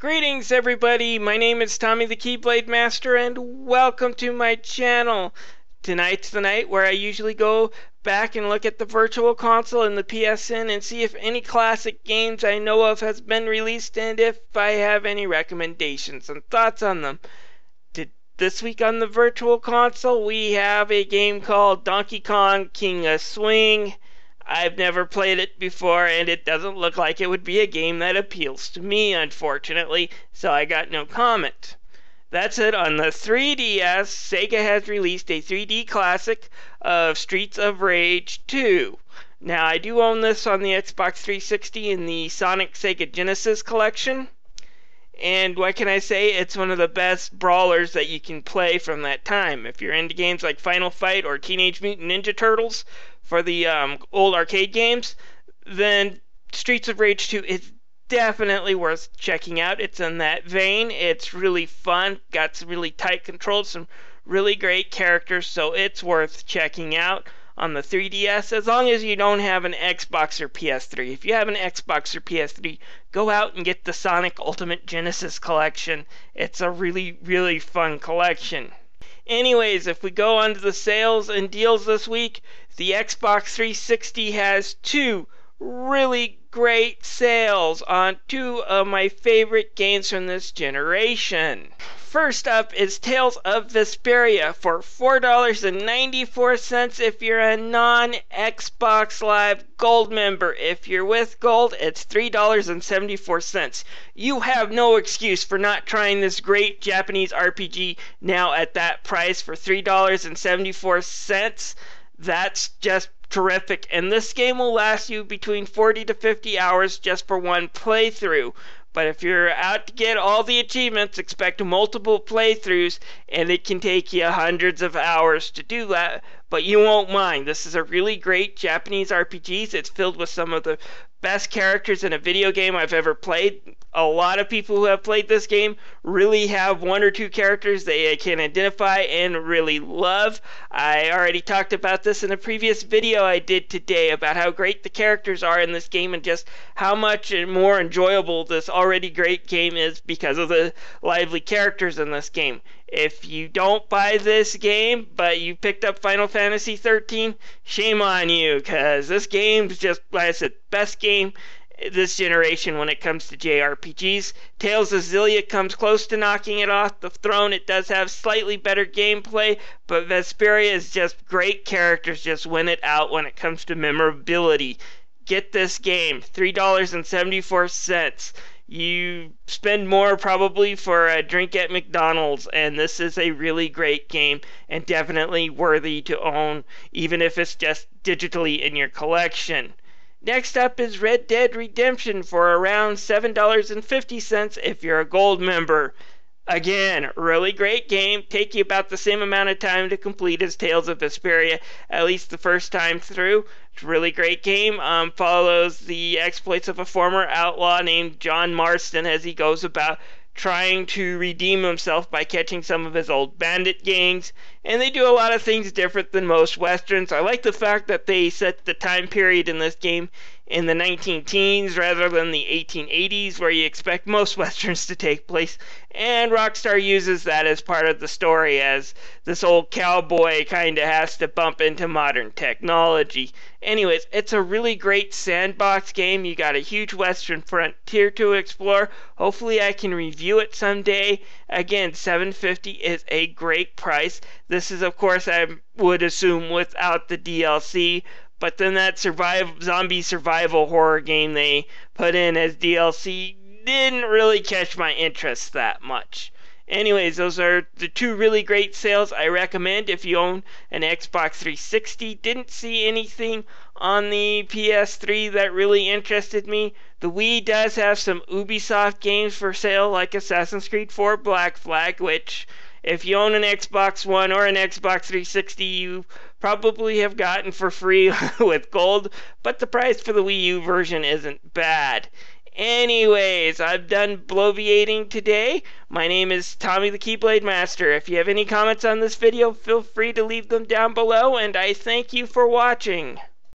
Greetings everybody, my name is Tommy the Keyblade Master and welcome to my channel. Tonight's the night where I usually go back and look at the Virtual Console and the PSN and see if any classic games I know of has been released and if I have any recommendations and thoughts on them. This week on the Virtual Console we have a game called Donkey Kong King of Swing. I've never played it before, and it doesn't look like it would be a game that appeals to me, unfortunately, so I got no comment. That's it. On the 3DS, Sega has released a 3D classic of Streets of Rage 2. Now, I do own this on the Xbox 360 in the Sonic Sega Genesis collection, and what can I say? It's one of the best brawlers that you can play from that time. If you're into games like Final Fight or Teenage Mutant Ninja Turtles, for the old arcade games, then Streets of Rage 2 is definitely worth checking out. It's in that vein. It's really fun, got some really tight controls, some really great characters, so it's worth checking out on the 3DS, as long as you don't have an Xbox or PS3. If you have an Xbox or PS3, go out and get the Sonic Ultimate Genesis collection. It's a really, really fun collection. Anyways, if we go on to the sales and deals this week, the Xbox 360 has two really great sales on two of my favorite games from this generation. First up is Tales of Vesperia for $4.94 if you're a non-Xbox Live Gold member. If you're with Gold, it's $3.74. You have no excuse for not trying this great Japanese RPG now at that price for $3.74. That's just terrific, and this game will last you between 40 to 50 hours just for one playthrough. But if you're out to get all the achievements, expect multiple playthroughs, and it can take you hundreds of hours to do that, but you won't mind. This is a really great Japanese RPG. It's filled with some of the best characters in a video game I've ever played. A lot of people who have played this game really have one or two characters they can identify and really love. I already talked about this in a previous video I did today about how great the characters are in this game and just how much more enjoyable this already great game is because of the lively characters in this game. If you don't buy this game, but you picked up Final Fantasy 13, shame on you, because this game's just, like I said, best game this generation when it comes to JRPGs. Tales of Xillia comes close to knocking it off the throne. It does have slightly better gameplay, but Vesperia is just great characters, just win it out when it comes to memorability. Get this game, $3.74. You spend more probably for a drink at McDonald's, and this is a really great game and definitely worthy to own, even if it's just digitally in your collection. Next up is Red Dead Redemption for around $7.50 if you're a Gold member. Again, really great game. Take you about the same amount of time to complete as Tales of Vesperia, at least the first time through. It's a really great game. Follows the exploits of a former outlaw named John Marston as he goes about trying to redeem himself by catching some of his old bandit gangs, and they do a lot of things different than most westerns. I like the fact that they set the time period in this game in the 19-teens rather than the 1880s where you expect most westerns to take place, and Rockstar uses that as part of the story as this old cowboy kind of has to bump into modern technology. Anyways, it's a really great sandbox game. You got a huge western frontier to explore. Hopefully I can review it someday. Again, $7.50 is a great price. This is, of course, I would assume without the DLC, but then that zombie survival horror game they put in as DLC didn't really catch my interest that much. Anyways, those are the two really great sales I recommend if you own an Xbox 360. Didn't see anything on the PS3 that really interested me. The Wii does have some Ubisoft games for sale, like Assassin's Creed 4 Black Flag, which if you own an Xbox One or an Xbox 360, you probably have gotten for free with Gold, but the price for the Wii U version isn't bad. Anyways, I'm done bloviating today. My name is Tommy the Keyblade Master. If you have any comments on this video, feel free to leave them down below, and I thank you for watching.